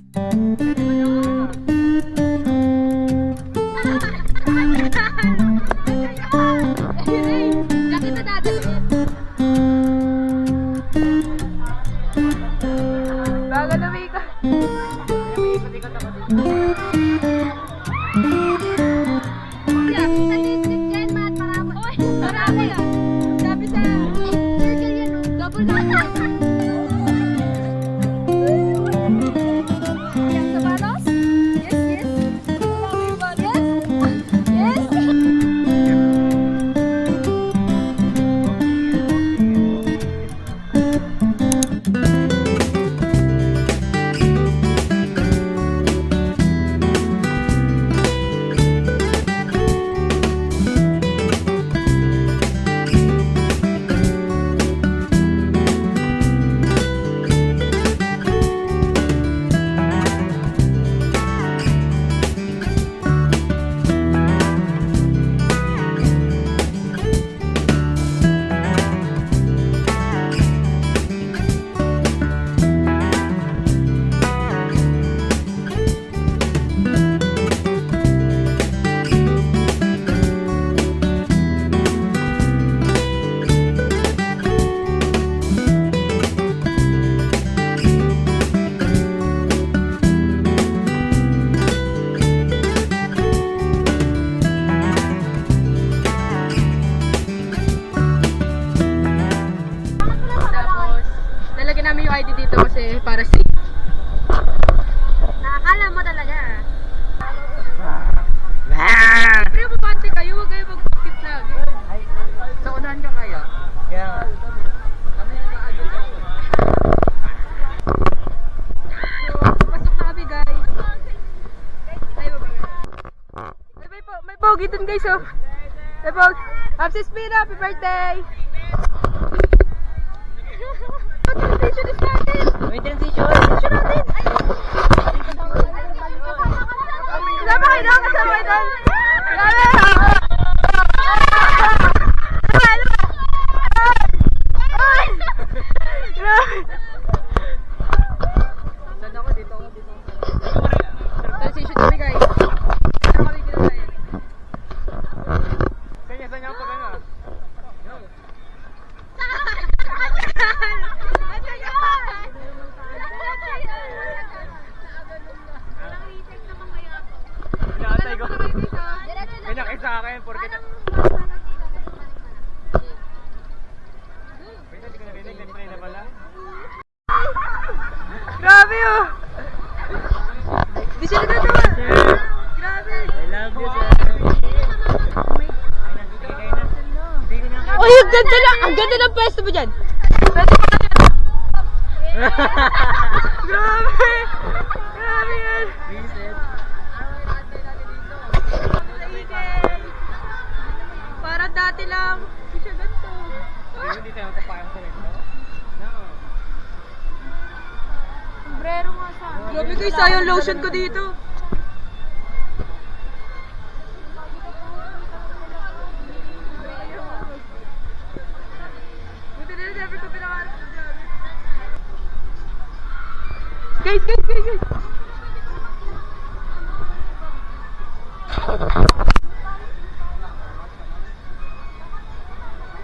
Bago lumika. ID dito kasi para safe. Nakakala mo talaga. Pero mabante kayo, huwag kayo mag-pocket lagi. Sa unahan ka kaya? Kaya nga. Kami nag-aado kayo. So, pasok na kami guys. Ay, bye po. May pogi dun guys oh. May pogi. Happy Spin, happy birthday! Transition is natin! May transition! Transition natin! Kasama kayo doon! Kasama kayo doon! Saan ako? Dito ako. Transition kami guys. Ano kami kinakain? Saan niya ako pag ano? Pinatay ko. Kanya kayo sa akin, porket... Wait, hindi ko narinig, nag-play na pala. Grabe oh! Di siya nagagawa! Grabe! I love you, sir. Uy, ang ganda na! Ang ganda ng pwesto mo dyan! Pwede pa ka dyan! Grabe! Grabe yan! Parang dati lang. Hindi siya ganito. Hindi tayo kapayang sa rin. Sombrero nga sa. Grabe guys, sayang lotion ko dito. Buti na never ko pinakarap sa grabe. Guys!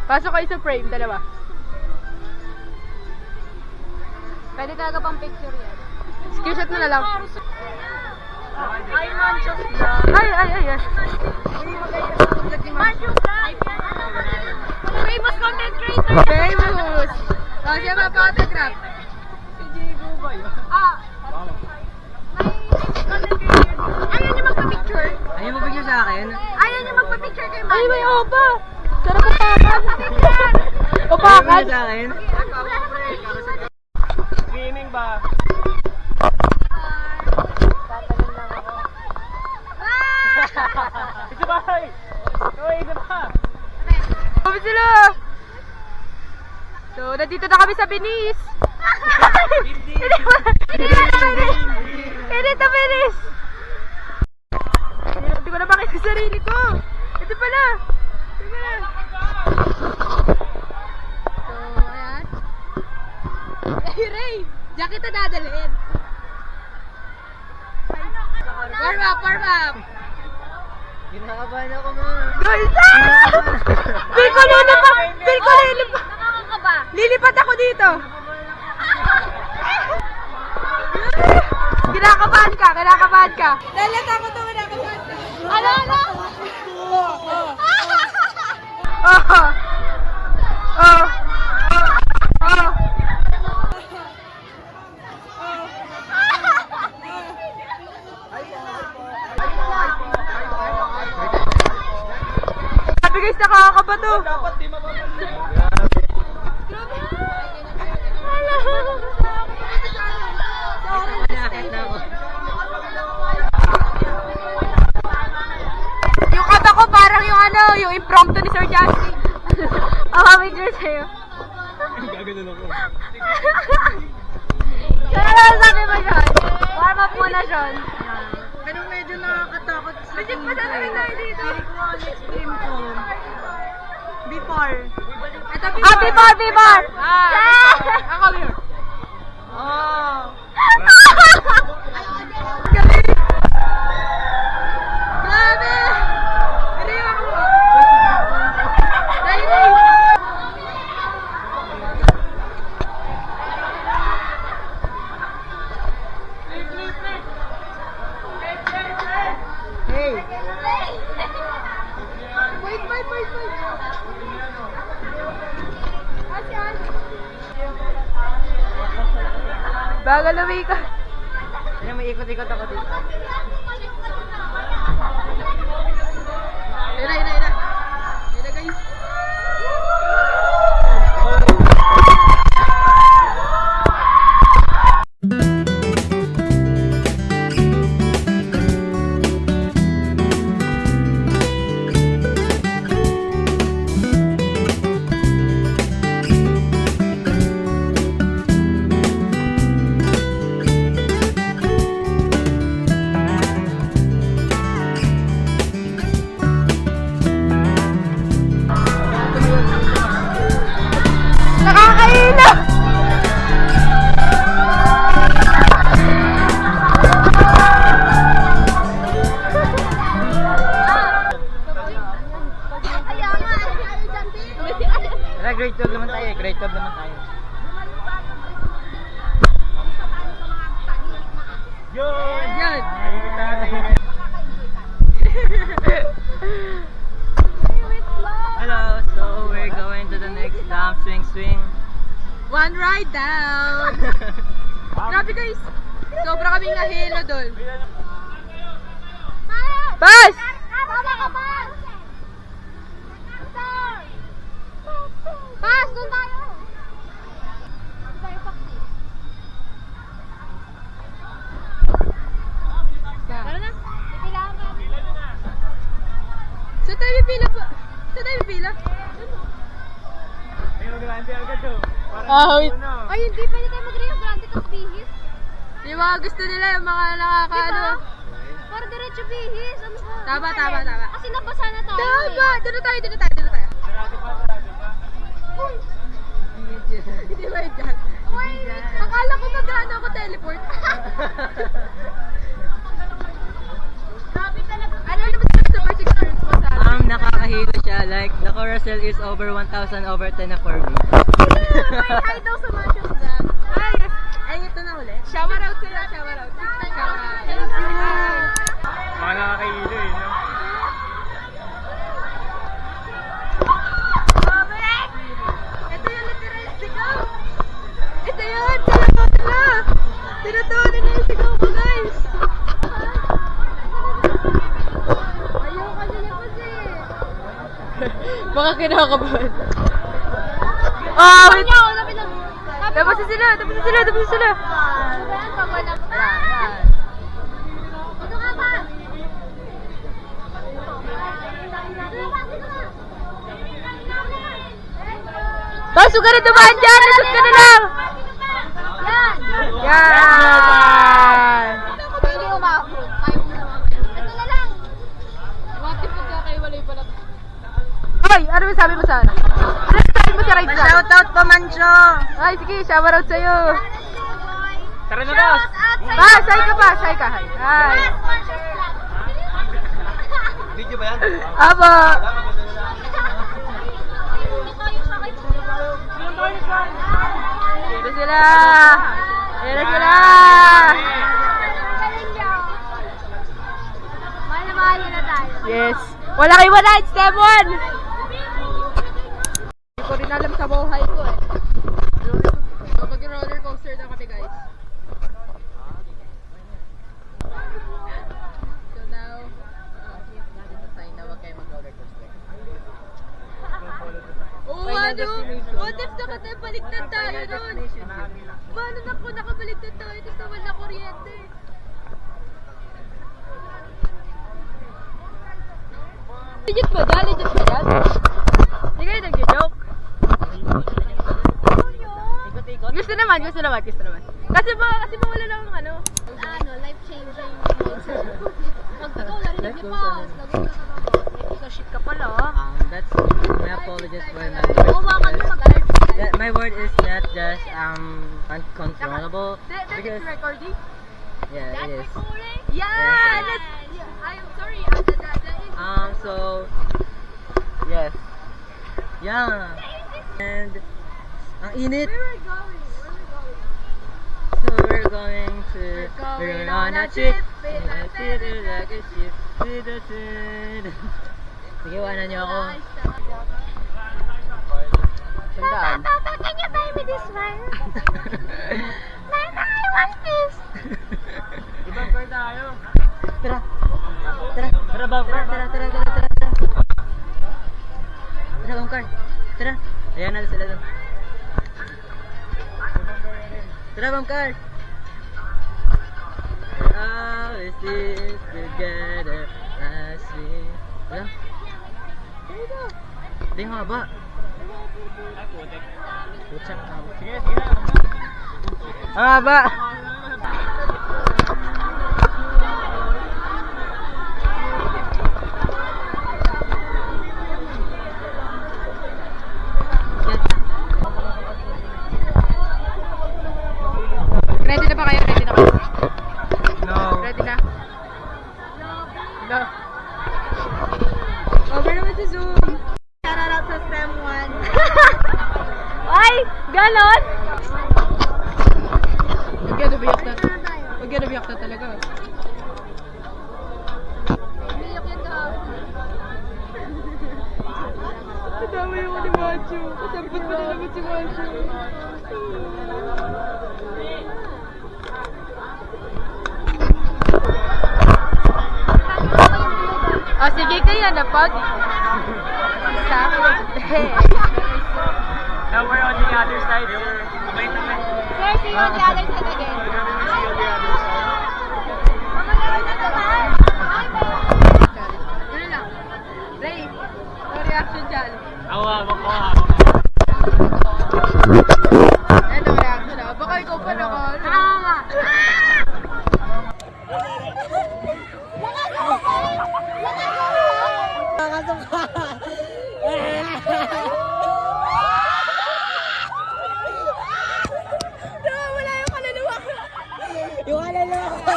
Pasok kayo sa frame, dalawa. Pwede talaga pang picture yan. Screenshot mo na lang. Ay, Manchos na. Ay. Manchos na. Famous content creator. Famous! O, siya mag-autograph. Si Jigo ba yun? Ah, ayaw niyo magpa-picture. Ayaw mo bigyan sa akin? Ayaw niyo magpa-picture kay Ay, may opa! Sarap upakan! Ayaw mo Upakan! sa akin? Screaming ba? Isa ba? Uy, isa ba? Kami sila! So, nandito na kami sa Venice! Hindi ito Venice! Hindi ko na makita sa sarili ko! Ito pala! So, ayan. Hey Ray! Diyan kita dadalhin! up. Kinakabahan ako mo. Guys, feel ko lilipat. Nakakakaba. Lilipat ako dito. Kinakabahan ka. Lalata ko to, kinakabahan ka. Ano? Sabi guys, nakakakaba to. Nakakit na ako. Yung kaba ko parang yung impromptu ni Sir Justin. Picture sa'yo. Gaganon ako. Kaya sabi mo, John? Warm up muna, John. Pero medyo nakakatakot sa Legit pa tayo dito. extreme ko. Before. Ito, before! Ako, before. Oh. Grabe! Iniwan ko. Dahil Hey. Wait. Bagal lumika. Ano, may ikot-ikot ako dito. Ira, guys. Nakakaila! Tara, grade 12 naman tayo. Yan. Hello, so we're going to the next swing. One ride down. Grabe guys. Sobra kaming nahilo doon. Bas! Pas, doon tayo. Tara na. Ipilahan ka. Saan tayo pipila po? Wait. Ay, hindi pwede tayo mag-Rio Grande tapos bihis. Yung mga gusto nila, yung mga nakakaano. Diba? Para diretso bihis. Ano ba? Tama. Kasi nabasa na tayo. Tama! Dito tayo. Hindi ba dyan? Wait. Akala ko mag-ano ako teleport. Grabe talaga. Ano naman sa super experience mo sa akin? Nakakahilo siya. Like, the carousel is over 1,000 over 10 na for me. Hi daw sa Mansion Vlog. Ay, ito na ulit. Shower out sa'yo, shower out. Mga nakakahilo eh, no? Ito yung literal sigaw. Ito yun, tinatawa nila yung sigaw ko, guys. Ayoko nila kasi. Baka kinakabahan. Wait. Tapos na sila. Ano ba yan? Pag walang Dito ka ba? Bas, huwag ka na dumaan dyan. Nasot ka na lang. Yan. Yan. Hindi umabot. Ayaw mo naman. Ito na lang. Bakit pagkakaiwalay pala? Hoy, ano ba sabi mo sana? Ano sabi mo sa right side? Shoutout pa, Mancho! Ay, sige, shower out sa'yo. Tara na, Ross! Bas, hi ka pa. Hi. Mansion Vlog. Video ba yan? Aba! Dito sila! Dito sila! Mahal na tayo. Yes! Wala kayo wala! It's step 1! Hindi ko rin alam sa buhay ko eh. So, mag-roller coaster na kami guys. So now, natin sa sign na huwag kayo mag-roller coaster. Oo, ano? What if nakatabaligtad tayo nun? Paano na po nakabaligtad tayo tapos naman na kuryente? Legit ba dyan? Legit ba dyan? Hindi kayo nag-joke? Gusto naman. Kasi ba wala lang ano? Ano, life-changing. Pag ikaw narinig niyo pa, lagay mo sa baba. Ikaw shit ka pala That's my apologies for my Oo, baka nyo mag-alert. My word is not just uncontrollable. That is recording? Yeah, it is. Yeah! That's, I'm sorry. That is... So yes. Yeah. And ang init. Where are we going? So we're going on a trip. Like a ship to the sun. Sige, iwanan niyo ako. Sandaan. Papa, can you buy me this one? Mama, I want this. Ibang car tayo. Tara. Tara, Bangkar. Tara. Tara, Bangkar. Tara. Ayan na sila doon. Tara, Bangkar. We're always stick together. I see. Tara. Hindi nga ba? Putsang tao. Sige. Ba? Ready na ba kayo? No. Ready na? Go. Over naman sa Zoom. Shout out sa STEM 1. Ay! Ganon! Huwag yan nabiyak na talaga. Umiyak yan ka. Kasama yung ni Macho. Kasambot pa na naman si Macho. O sige kaya na pag stop. Now we're on the other side. Wait a minute. Sir, see you on the other side again. Yun lang. Ray, no reaction dyan. Awa. Ano reaction na? Baka ikaw pa na ka. Wala yung kaluluwa ko. Yung kaluluwa ko.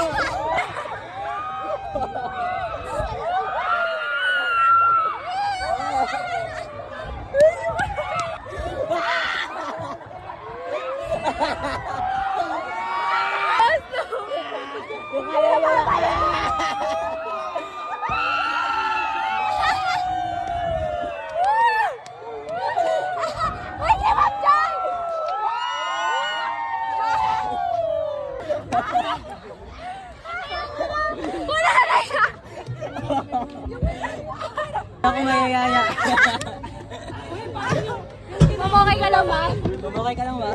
Ako mayayaya. Mamokay ka lang ba? Babakay ka lang ba?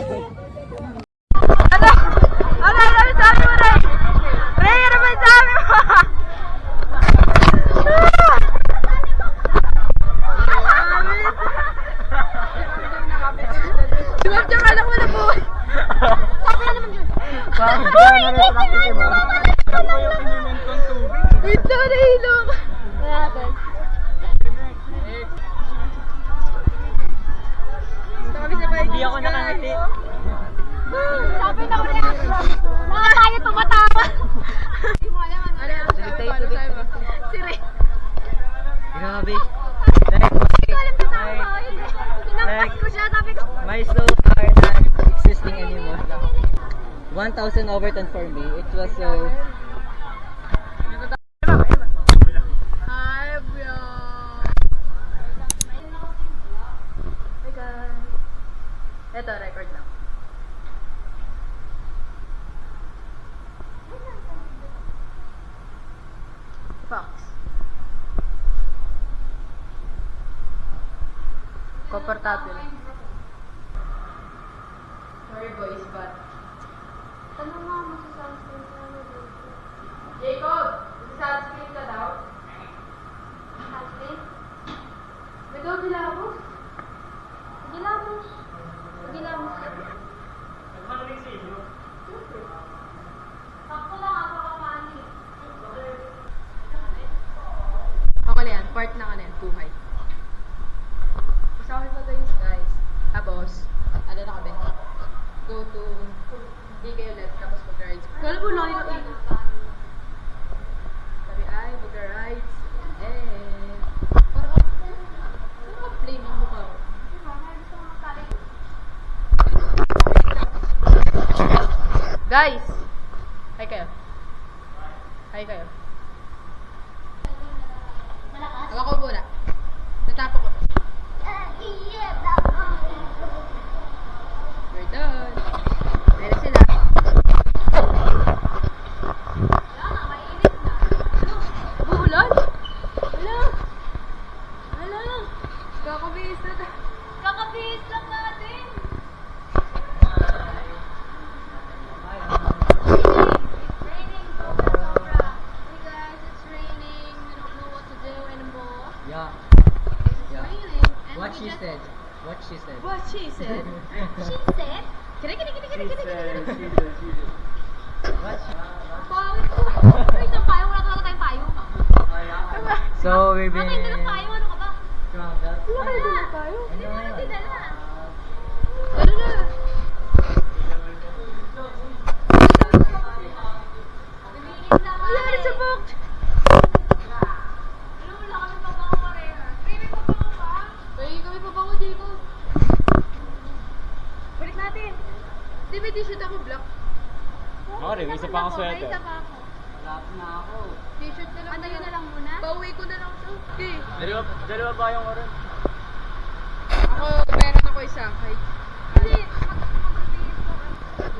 Ano sabi mo, Ray? Ray, ano ba sabi mo? Dumabjak ka lang wala po. Sabi na naman yun. Wait na, nahilok. Wala natin. Gusto kami sa bike. Hindi ako nakangiti. Sabi na ko reaction. Mga tayo tumatawa. Hindi mo alam ano. Ano sabi mo? Si Ray. an overton for me. It was so... Hi, bro. Hi, guys. Ito, record lang. Fox. Komportable. Sorry, boys, but... Tanong nga mo sa sunscreen na ano dito. Jacob! Sunscreen ka daw? Sunscreen? May daw dilabos? Gilamos. Gilamos. Sakto lang ako kapani. Okay lang yan. Part na ka na yan. Buhay. Kasama mo guys. Tapos, ano na kami? Go to DK ulit. Tapos mag-rides. Kala mo lang yung ikot. Sabi ay, mag-rides. Eh. Saan ka play ng mukha ko? Guys! Hi kayo. Hi kayo. Malakas. Ako ko muna. Natapo ko. We're done. Meron sila. Buulan? Hala. Hala. Kakabihis na tayo. Kakabihis lang natin. It's raining. Sobra. Hey guys, it's raining. We don't know what to do anymore. Yeah. It's Yeah. raining. And What we she just- said. What she said. What she said? She said, Kini. What she... pawit ko. Ano isang payo? Wala talaga tayong payo. So, we've Wala been... tayong dalang payo. Ano ka ba? Wala kayo dala tayo. Hindi mo natin dala. Ano na? Bumingin lang nga Wala eh. sa book. Ano, wala kami pabango pareha. Baby, pabango ba? Pwede kami pabango, Jacob. Balik natin. Di ba t-shirt ako black? Ako rin, may isa pa akong sweater. May isa pa ako. Lap na ako. T-shirt na lang. Ano yun na lang muna? Pauwi ko na lang to. Okay. Dalawa ba yung oran? Ako, meron ako isa. Hi. Hindi, mag-bihis ko.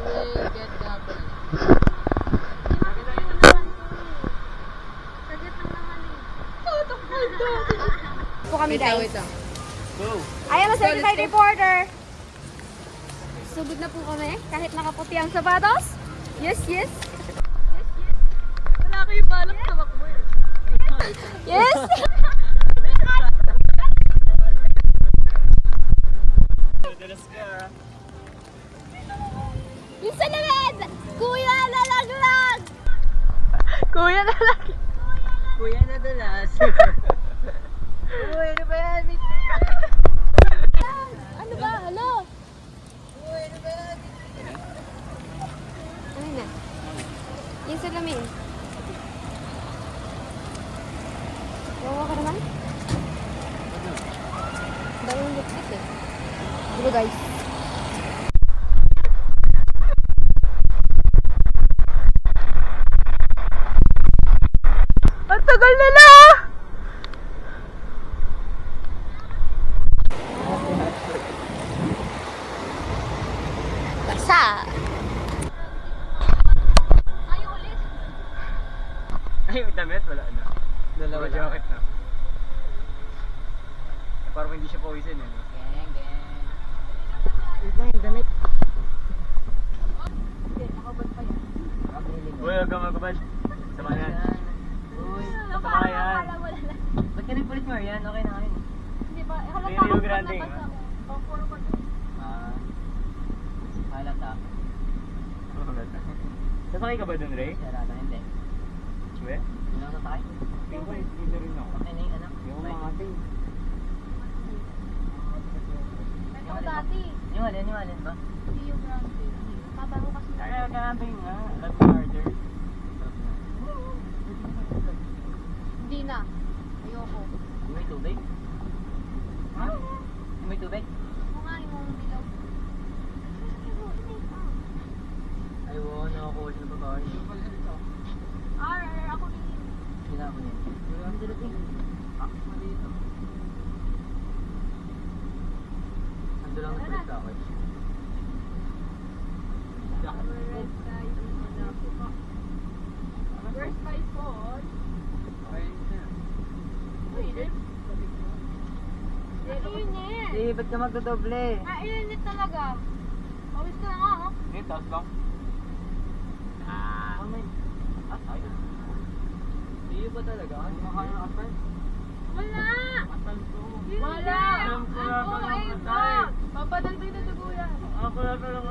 We'll get double. Saglit lang naman eh. Po kami Wait lang, guys. wait lang. Go! I am a certified let's go. reporter. Sugod na po kami kahit nakaputi ang sapatos. Yes, yes. Wala kayo balak sa makmo eh. Yes. Yung salamin! Kuya, nalaglag! Kuya na lang. Kuya na dalas. Uy, ano ba yan? Ano ba? Hello? Ano na? Yung salamin. Wawa ka naman? Dami yung lipstick eh. Dito guys. Ang tagal na lang! Basa! Ayaw ulit. Ay, yung damit, wala na. Dalawa Puro jacket na. Parang hindi siya pawisin eh. no? Gang, gang. Wait lang yung damit. Uy, huwag kang magkabal. Sama na yan. Uy, Sama yan. ba't ka nagpulit mo yan? Okay na kayo. Hindi ba? Halata May Rio ako Grande, paglabas ha? ako. Pang-puro pa dun. Ah, halata. Sasakay ka ba dun, Ray? Halata, hindi. Uwe? Hindi lang nasakay. Tingin ko, dito rin ako. Okay na yung anak. Yung mga ating. Ito dati. Yung alin ba? Rio Grande. Mabaho kasi. Kaya kanamping nga. Love me harder. Hindi na. Ayoko. Yung may tubig? Ha? Yung may tubig? Oo nga, yung dilaw. Ay, wow na ako. sila din. Dito. Ando lang ang palit ako. Where's my phone? Init. Eh, ba't ka magdodoble? Init talaga. Pawis ka na nga, oh. Hindi, taas lang. Ah, may... Ay. Hindi ba talaga? Ano makakaya ng asal? Wala! Asal to. Wala! Alam ko na Ako, ka ayun ng na! patay. Papadagdag na dugo yan. Ako na ka lang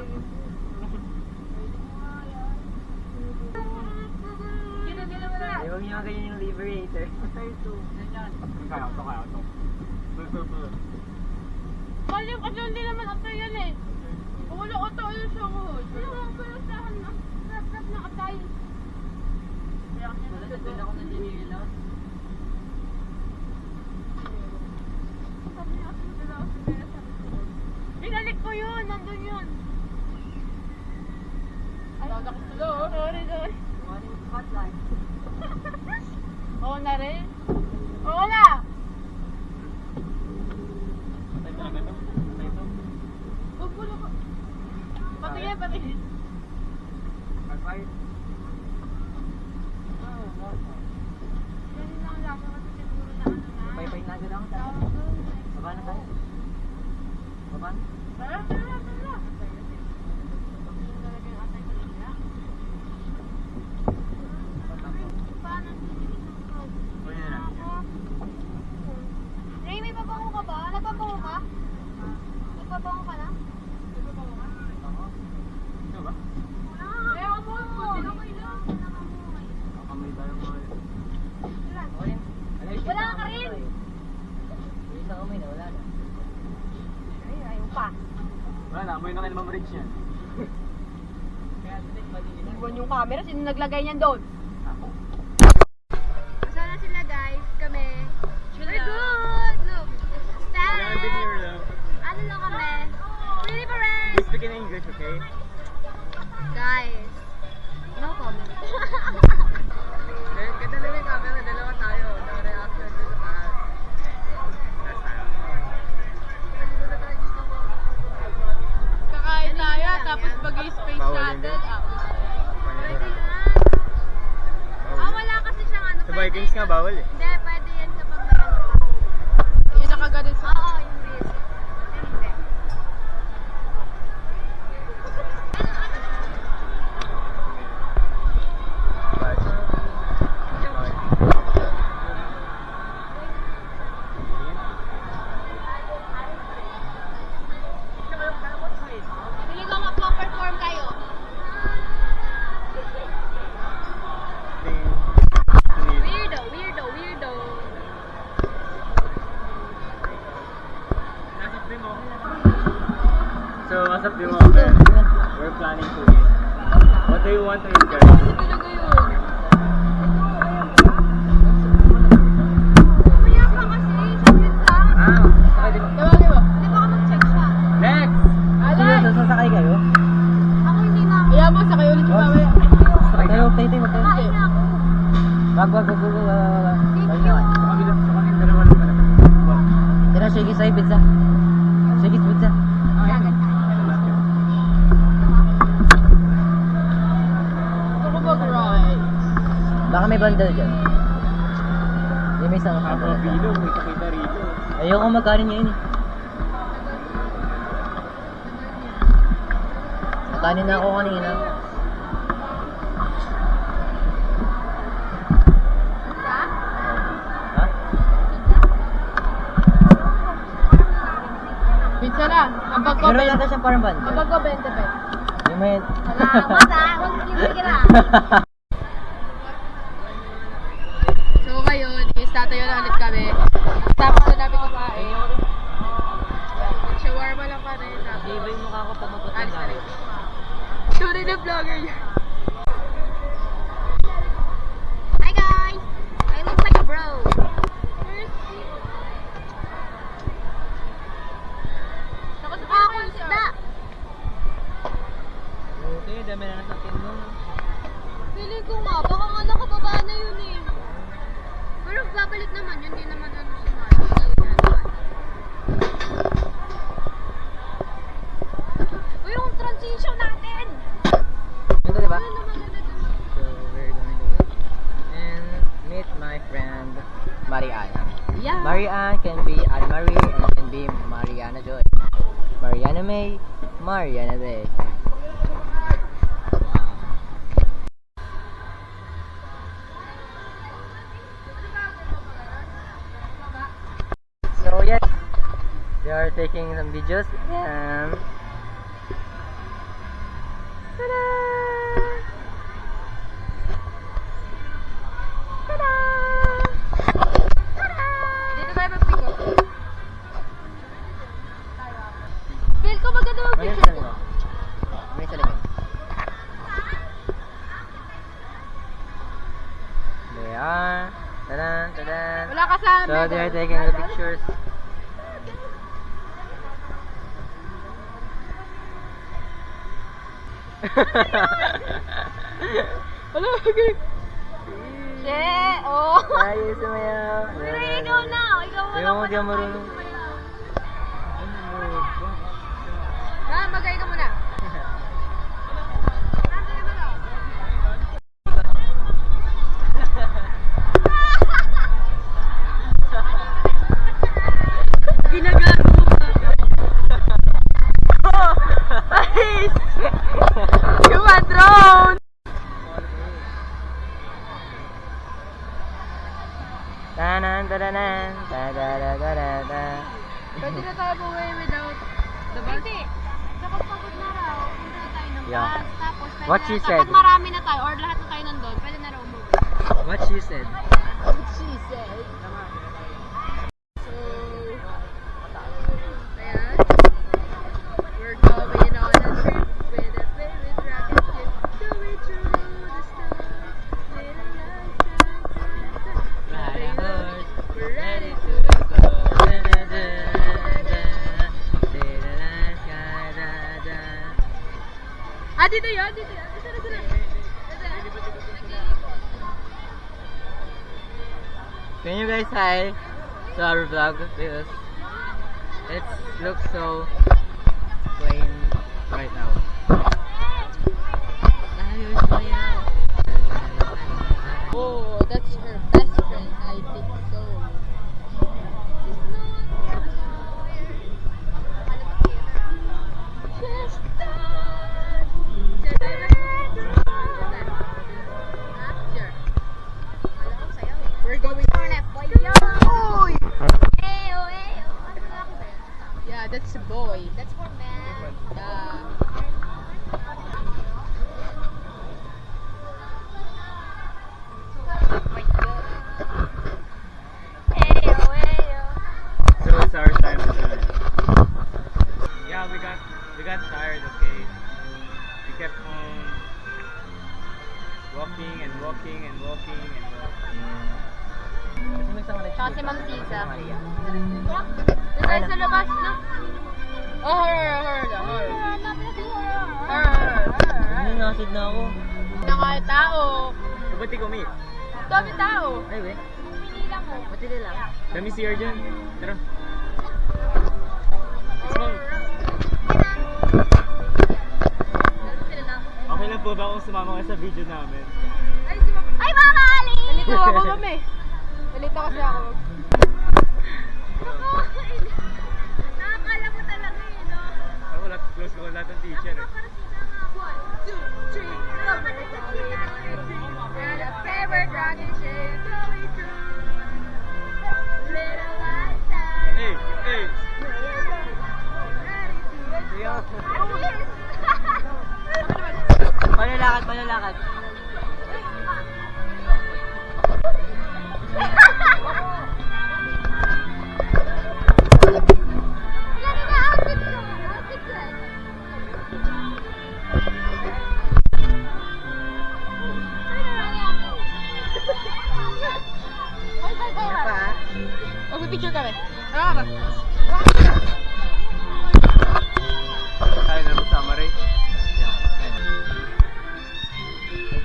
Gina mo na. Eh, huwag niyo ganyan yung liberator. Kaya to. Bul. Mali kasi hindi naman atay yan eh. Wala atay yun siya mo. Ano mo, pero sa akin, rap na atay. Wala na din ako nandiyan. Binalik ko yun, nandun yun. Dadakit sila oh. Sorry. Spotlight. Oo na rin. Oo na! Patay talaga to. Patay to. Huwag mo na ko. Patingin. Patay. Ganun lang lang, kasi siguro na ano na. Pay-pay na lang tayo. Baba na tayo. Baba na. Tara. Yun talaga yung atay ko nila. Paano sinisigaw? Pwede na lang. Ray, may pabango ka ba? Nagpabango ka? Nagpabango ka na? Ito ba? Kaya ako mo! Okay lang. Kamay tayo mga... Wala ka rin! Yung isang kamay na, wala na. Ay, ayaw pa. Wala na, amoy na kayo naman rin yan. Iwan yung camera. Sino naglagay niyan doon? Sana sila guys, kami. Chill We're lang. good! Look, Kaya din here stand! lang. Ano lang kami? Pretty parents! Speak in English, okay? Guys, no comment. Kadala yung camera, dalawa tayo. Naka-reaction doon sa taas. Kakain tayo, tapos mag-space Bawal shuttle. hindi. Pwede yan. Wala kasi siyang ano. Sa Vikings nga, bawal eh. Hindi, pwede yan kapag may ano ka. Yung nakagalit sa... Oo, yung risk. Hindi. Pili ko magpo-perform kayo. Weirdo. So, as of the moment, we're planning to eat. What do you want to eat, guys? Kaya pa kasi, saglit lang. Sakay din. Tawagin mo. Hindi baka mag-check siya. Next! Alay! Sasakay kayo? Ako hindi na. Kaya mo, sakay ulit yung mamaya. Sakay tayo, tayo. Kain na ako. Wag. Thank you. Sa kanyang dalawa lang pala. Tira, shake sa'yo, pizza. Shake pizza. Gagan tayo. Gusto ko mag-rice. Baka may bundle dyan. Hindi may isang Ako, bilog, may kakita rito. Ayoko magkanin ngayon eh. Kanin na ako kanina. Ha? Pizza na. Kapag ko, Meron lang ka siyang parang bundle. kapag ko 20 pesos. Yung may... Salamat ah. Huwag sige na. So ngayon, i-statayo na ulit kami. Tapos na namin kumain. Shawarma lang pa rin. Tapos, Iba yung mukha ko pag maputin alis na na. rin. Tunay na vlogger niya. Hi guys. I look like a bro. Nakasuka ako yung isda. Okay, dami na nasa tin mo. Feeling ko nga, baka nga nakababa na yun eh. Pero Magbabalik naman, yun din naman ano si Mara. Uy, yung transition natin! Ito diba? Ano naman na So we're going to wait and meet my friend Mariana. Yeah. Mariana can be Anne Marie and can be Mariana Joy. Mariana May, Mariana Day. So yes, they are taking some videos and ta-da! Ta-da! Dito tayo mag-pick up. Feel ko maganda Ano yung mag-picture sabi ko. mo? Ano yung sabi mo? They are. Ta-dan, ta-dan. Wala ka sa So they are taking the pictures. Wala, okay. Che! Oh! Tayo sumayaw. Pero ikaw na! Ikaw Ayaw mo, di ako marunong. Magay ka muna. Ginagago mo ba? Nice! You are drone! Tanan, tadanan, tadadadadada. Pwede na tayo buwi without the bus? Hindi. Kapag pagod na raw, punta na tayo ng Yeah. bus. Tapos, pwede What na- she kapag said. marami na tayo or lahat na tayo nandun, pwede na raw umuwi. What she said. What she said. So, ayan. We're going on a trip with a favorite rocket ship. Going through the stars. Little lights. Ride a horse, We're ready to go. Da-da-da-da. Little sky, da-da. Ah, dito yun, dito yun. Dito na sila. Can you guys hi to our vlog because it looks so plain right now. Oh, that's her best friend. I think so. We're going. Oy! Yeah, that's a boy. That's for men. Yeah. So it's our time to join. Yeah, we got tired, okay? We kept on walking and walking and walking and walking. Tsaka si Ma'am Tisa. Doon tayo sa labas, no? Oh, horror. Ano, nasid na ako. Na nga tao. Ba't di kami? Dami tao. Ay, we. Pili lang mo. Matili lang. Dami CR dyan. Tara. Let's go. Okay lang po ba kung sumama kayo sa video namin? Ay, mga Ali! Nalito ako kami. Nalito kasi ako. Nakakala mo talaga yun, no? Ako wala, close ko lahat ng teacher eh. 1, 2, 3, and a favorite rocket ship going through little lights. Hey, hey! Palalakad. Mag-picture kami. Ano ka ba? Tayo na magsama rin.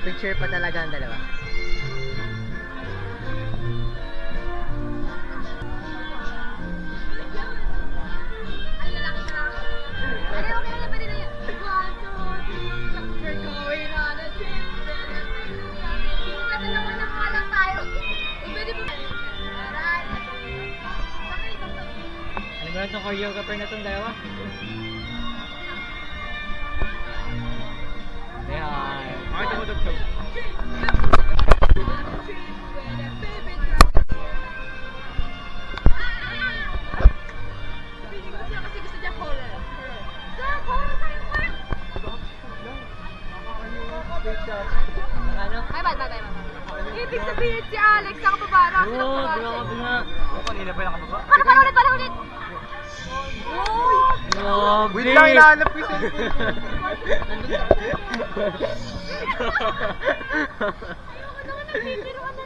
Picture pa talaga ang dalawa. ng choreographer na itong dalawa. Ayan. Bakit tumutugtog? Kasi gusto niya horror. Ano? Ay, bad. Ibig sabihin si Alex nakababa. Oo, grabe nga. Kanina pa yung nakababa? Para ulit. Grabe. Wait lang, hinahanap ko yung Nandun sa...